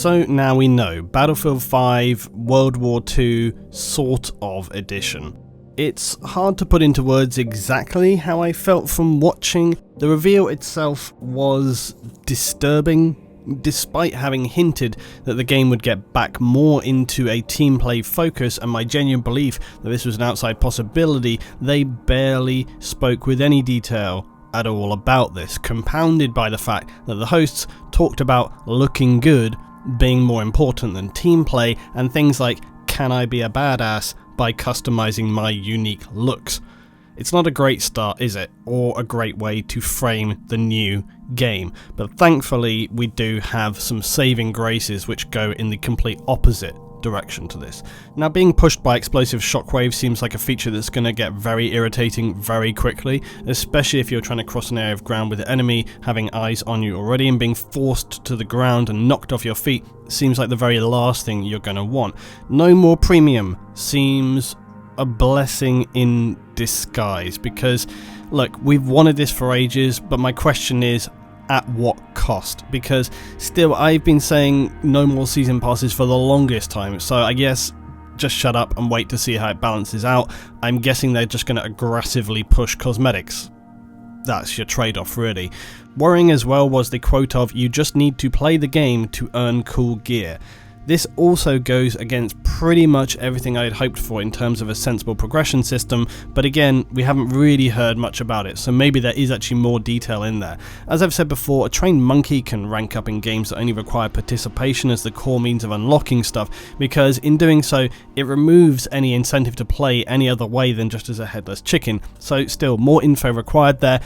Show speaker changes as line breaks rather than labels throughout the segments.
So now we know, Battlefield 5 World War II sort of edition. It's hard to put into words exactly how I felt from watching. The reveal itself was disturbing, despite having hinted that the game would get back more into a team play focus, and my genuine belief that this was an outside possibility. They barely spoke with any detail at all about this, compounded by the fact that the hosts talked about looking good being more important than team play, and things like, can I be a badass by customizing my unique looks. It's not a great start, is it? Or a great way to frame the new game. But thankfully, we do have some saving graces which go in the complete opposite direction to this. Now, being pushed by explosive shockwaves seems like a feature that's going to get very irritating very quickly, especially if you're trying to cross an area of ground with the enemy having eyes on you already, and being forced to the ground and knocked off your feet seems like the very last thing you're going to want. No more premium seems a blessing in disguise, because look, we've wanted this for ages, but my question is, at what cost? Because still, I've been saying no more season passes for the longest time, so I guess just shut up and wait to see how it balances out. I'm guessing they're just going to aggressively push cosmetics. That's your trade-off, really. Worrying as well was the quote of, you just need to play the game to earn cool gear. This also goes against pretty much everything I had hoped for in terms of a sensible progression system, but again, we haven't really heard much about it, so maybe there is actually more detail in there. As I've said before, a trained monkey can rank up in games that only require participation as the core means of unlocking stuff, because in doing so, it removes any incentive to play any other way than just as a headless chicken. So still, more info required there,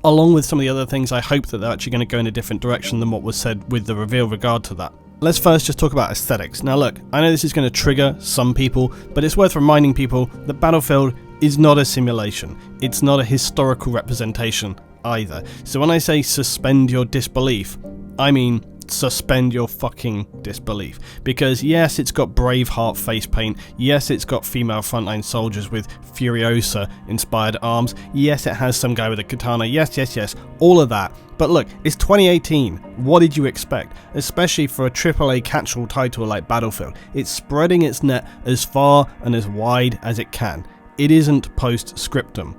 along with some of the other things. I hope that they're actually going to go in a different direction than what was said with the reveal regard to that. Let's first just talk about aesthetics. Now look, I know this is going to trigger some people, but it's worth reminding people that Battlefield is not a simulation. It's not a historical representation either. So when I say suspend your disbelief, I mean suspend your fucking disbelief. Because yes, it's got Braveheart face paint, yes, it's got female frontline soldiers with Furiosa inspired arms, yes, it has some guy with a katana, yes, all of that. But look, it's 2018, what did you expect? Especially for a AAA catch-all title like Battlefield. It's spreading its net as far and as wide as it can. It isn't post-scriptum.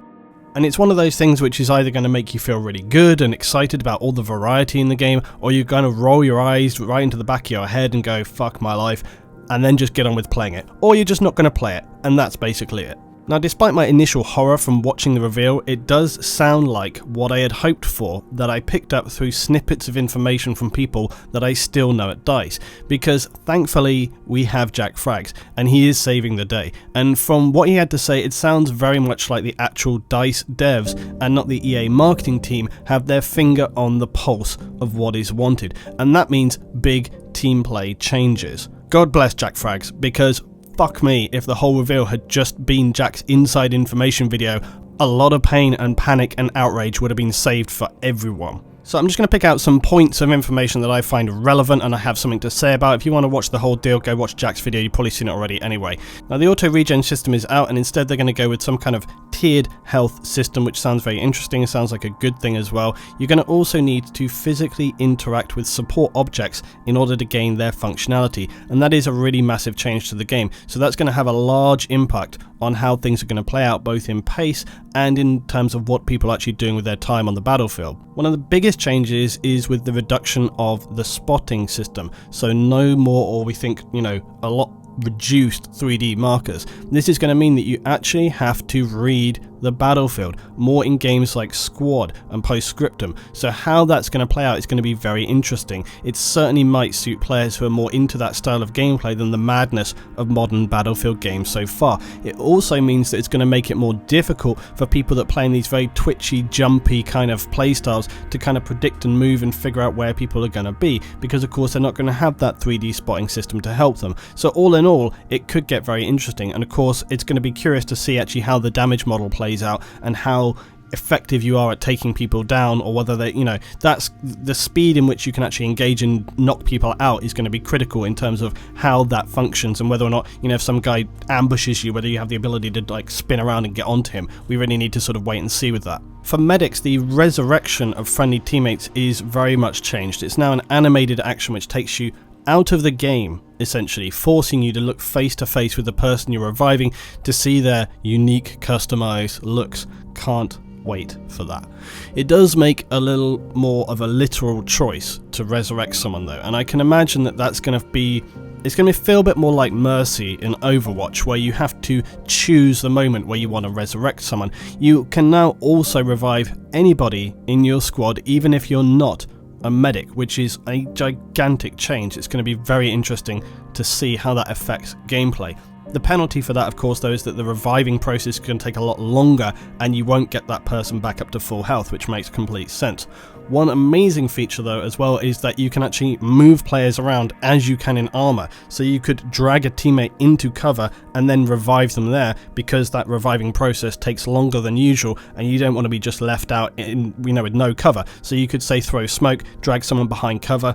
And it's one of those things which is either going to make you feel really good and excited about all the variety in the game, or you're going to roll your eyes right into the back of your head and go, fuck my life, and then just get on with playing it. Or you're just not going to play it, and that's basically it. Now, despite my initial horror from watching the reveal, it does sound like what I had hoped for, that I picked up through snippets of information from people that I still know at DICE, because thankfully we have Jack Frags, and he is saving the day. And from what he had to say, it sounds very much like the actual DICE devs and not the EA marketing team have their finger on the pulse of what is wanted, and that means big team play changes. God bless Jack Frags, because fuck me, if the whole reveal had just been Jack's inside information video, a lot of pain and panic and outrage would have been saved for everyone. So I'm just going to pick out some points of information that I find relevant and I have something to say about. If you want to watch the whole deal, go watch Jack's video, you've probably seen it already anyway. Now, the auto regen system is out, and instead they're going to go with some kind of tiered health system, which sounds very interesting. It sounds like a good thing as well. You're going to also need to physically interact with support objects in order to gain their functionality, and that is a really massive change to the game. So that's going to have a large impact on how things are going to play out, both in pace and in terms of what people are actually doing with their time on the battlefield. One of the biggest changes is with the reduction of the spotting system. So no more, or we think, a lot reduced 3D markers. This is going to mean that you actually have to read the battlefield more in games like Squad and Postscriptum. So how that's going to play out is going to be very interesting. It certainly might suit players who are more into that style of gameplay than the madness of modern Battlefield games so far. It also means that it's going to make it more difficult for people that play in these very twitchy, jumpy kind of playstyles to kind of predict and move and figure out where people are going to be, because of course they're not going to have that 3D spotting system to help them. So all in all, it could get very interesting, and of course it's going to be curious to see actually how the damage model plays out and how effective you are at taking people down, or whether they, that's the speed in which you can actually engage and knock people out is going to be critical in terms of how that functions, and whether or not, if some guy ambushes you, whether you have the ability to spin around and get onto him. We really need to sort of wait and see with that. For medics, the resurrection of friendly teammates is very much changed. It's now an animated action which takes you out of the game, essentially forcing you to look face to face with the person you're reviving to see their unique customized looks. Can't wait for that. It does make a little more of a literal choice to resurrect someone though, and I can imagine that it's going to feel a bit more like Mercy in Overwatch, where you have to choose the moment where you want to resurrect someone. You can now also revive anybody in your squad, even if you're not a medic, which is a gigantic change. It's going to be very interesting to see how that affects gameplay. The penalty for that, of course, though, is that the reviving process can take a lot longer and you won't get that person back up to full health, which makes complete sense. One amazing feature, though, as well, is that you can actually move players around as you can in armor. So you could drag a teammate into cover and then revive them there, because that reviving process takes longer than usual and you don't want to be just left out in, with no cover. So you could, say, throw smoke, drag someone behind cover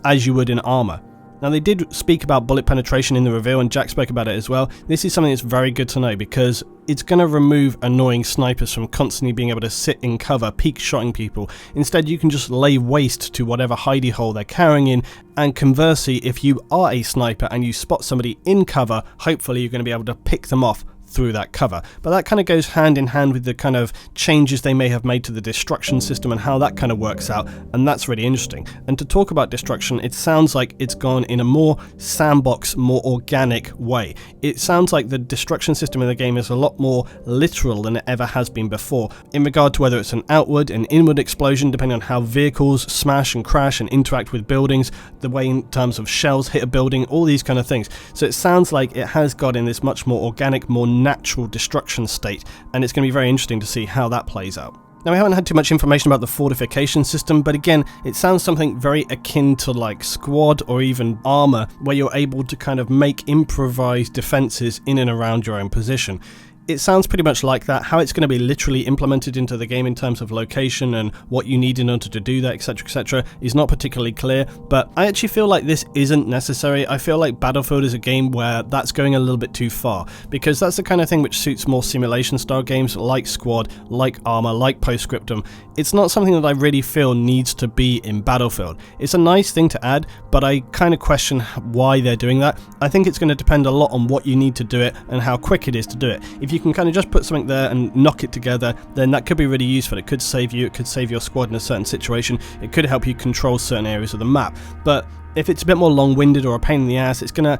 as you would in armor. Now, they did speak about bullet penetration in the reveal, and Jack spoke about it as well. This is something that's very good to know, because it's going to remove annoying snipers from constantly being able to sit in cover, peek shotting people. Instead, you can just lay waste to whatever hidey hole they're carrying in, and conversely, if you are a sniper and you spot somebody in cover, hopefully you're going to be able to pick them off through that cover. But that kind of goes hand in hand with the kind of changes they may have made to the destruction system and how that kind of works out, and that's really interesting. And to talk about destruction, it sounds like it's gone in a more sandbox, more organic way. It sounds like the destruction system in the game is a lot more literal than it ever has been before, in regard to whether it's an outward and inward explosion, depending on how vehicles smash and crash and interact with buildings, the way in terms of shells hit a building, all these kind of things. So it sounds like it has got in this much more organic, more natural destruction state, and it's going to be very interesting to see how that plays out. Now, we haven't had too much information about the fortification system, but again, it sounds something very akin to like squad or even armor, where you're able to kind of make improvised defenses in and around your own position. It sounds pretty much like that. How it's going to be literally implemented into the game in terms of location and what you need in order to do that, etc., is not particularly clear, but I actually feel like this isn't necessary. I feel like Battlefield is a game where that's going a little bit too far, because that's the kind of thing which suits more simulation style games like Squad, like Arma, like Postscriptum. It's not something that I really feel needs to be in Battlefield. It's a nice thing to add, but I kind of question why they're doing that. I think it's going to depend a lot on what you need to do it and how quick it is to do it. If you can kind of just put something there and knock it together, then that could be really useful. It could save you, it could save your squad in a certain situation, it could help you control certain areas of the map. But if it's a bit more long-winded or a pain in the ass, it's gonna,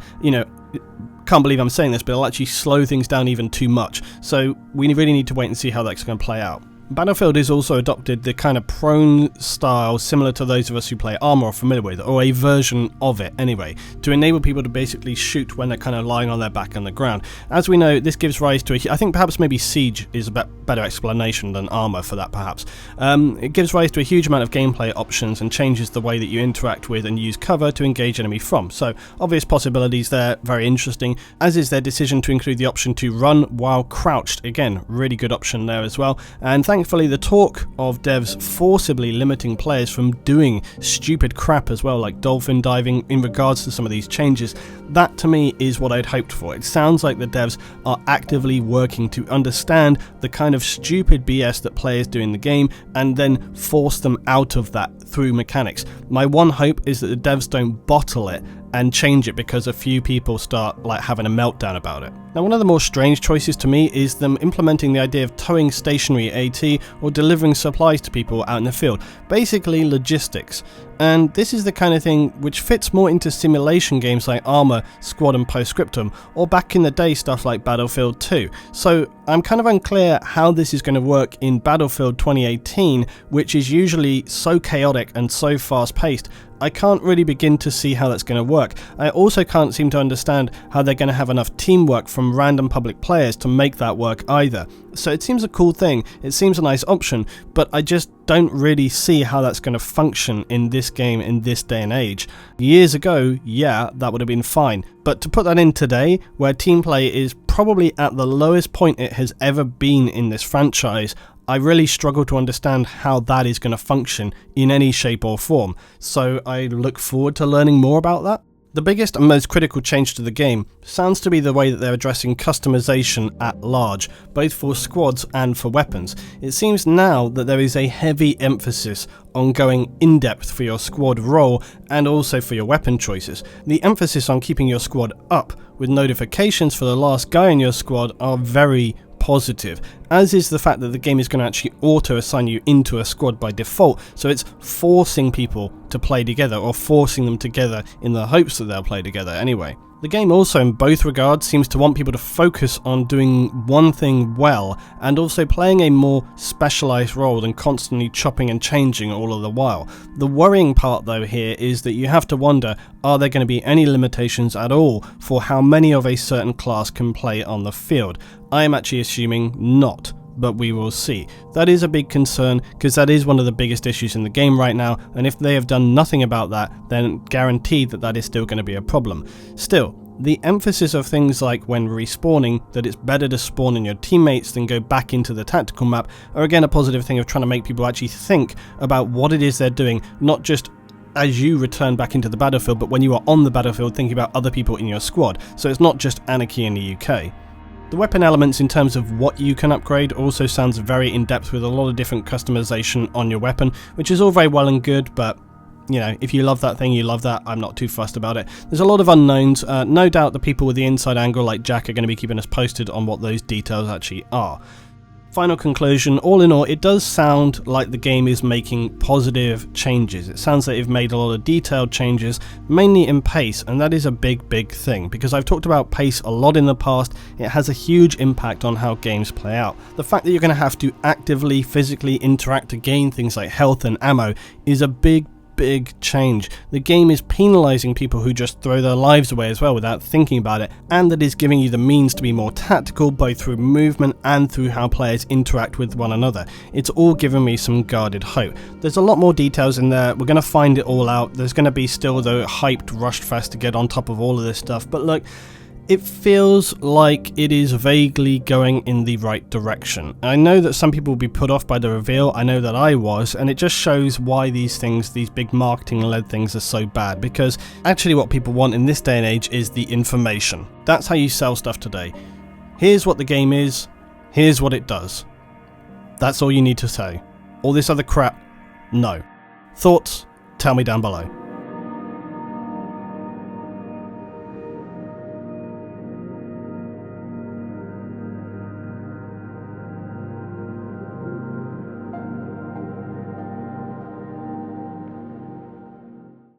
can't believe I'm saying this, but it'll actually slow things down even too much. So we really need to wait and see how that's going to play out. Battlefield has also adopted the kind of prone style similar to those of us who play Arma are familiar with, or a version of it anyway, to enable people to basically shoot when they're kind of lying on their back on the ground. As we know, this gives rise to I think perhaps maybe Siege is a better explanation than Arma for that perhaps. It gives rise to a huge amount of gameplay options and changes the way that you interact with and use cover to engage enemy from. So obvious possibilities there, very interesting, as is their decision to include the option to run while crouched. Again, really good option there as well. And thankfully, the talk of devs forcibly limiting players from doing stupid crap as well, like dolphin diving, in regards to some of these changes, that to me is what I'd hoped for. It sounds like the devs are actively working to understand the kind of stupid BS that players do in the game and then force them out of that through mechanics. My one hope is that the devs don't bottle it and change it because a few people start like having a meltdown about it. Now, one of the more strange choices to me is them implementing the idea of towing stationary AT or delivering supplies to people out in the field, basically logistics. And this is the kind of thing which fits more into simulation games like Arma, Squad and Postscriptum, or back in the day stuff like Battlefield 2. So I'm kind of unclear how this is going to work in Battlefield 2018, which is usually so chaotic and so fast paced. I can't really begin to see how that's going to work. I also can't seem to understand how they're going to have enough teamwork from random public players to make that work either. So it seems a cool thing, it seems a nice option, but I just don't really see how that's going to function in this game in this day and age. Years ago, yeah, that would have been fine, but to put that in today, where Teamplay is probably at the lowest point it has ever been in this franchise, I really struggle to understand how that is going to function in any shape or form, so I look forward to learning more about that. The biggest and most critical change to the game sounds to be the way that they're addressing customization at large, both for squads and for weapons. It seems now that there is a heavy emphasis on going in-depth for your squad role and also for your weapon choices. The emphasis on keeping your squad up with notifications for the last guy in your squad are very positive, as is the fact that the game is going to actually auto-assign you into a squad by default, so it's forcing people to play together, or forcing them together in the hopes that they'll play together anyway. The game also, in both regards, seems to want people to focus on doing one thing well, and also playing a more specialised role than constantly chopping and changing all of the while. The worrying part though here is that you have to wonder, are there going to be any limitations at all for how many of a certain class can play on the field? I am actually assuming not, but we will see. That is a big concern, because that is one of the biggest issues in the game right now, and if they have done nothing about that, then guaranteed that that is still going to be a problem. Still, the emphasis of things like when respawning, that it's better to spawn in your teammates than go back into the tactical map, are again a positive thing of trying to make people actually think about what it is they're doing, not just as you return back into the battlefield, but when you are on the battlefield thinking about other people in your squad, so it's not just anarchy in the UK. The weapon elements in terms of what you can upgrade also sounds very in-depth, with a lot of different customization on your weapon, which is all very well and good, but you know, if you love that thing, you love that. I'm not too fussed about it. There's a lot of unknowns. No doubt the people with the inside angle like Jack are going to be keeping us posted on what those details actually are. Final conclusion, all in all, it does sound like the game is making positive changes. It sounds like they've made a lot of detailed changes, mainly in pace, and that is a big thing, because I've talked about pace a lot in the past. It has a huge impact on how games play out. The fact that you're going to have to actively, physically interact to gain things like health and ammo is a big change. The game is penalising people who just throw their lives away as well without thinking about it, and that is giving you the means to be more tactical, both through movement and through how players interact with one another. It's all giving me some guarded hope. There's a lot more details in there. We're going to find it all out. There's going to be still the hyped rushed fast to get on top of all of this stuff, but look, it feels like it is vaguely going in the right direction. I know that some people will be put off by the reveal, I know that I was, and it just shows why these things, these big marketing led things, are so bad, because actually what people want in this day and age is the information. That's how you sell stuff today. Here's what the game is, here's what it does. That's all you need to say. All this other crap, no. Thoughts? Tell me down below.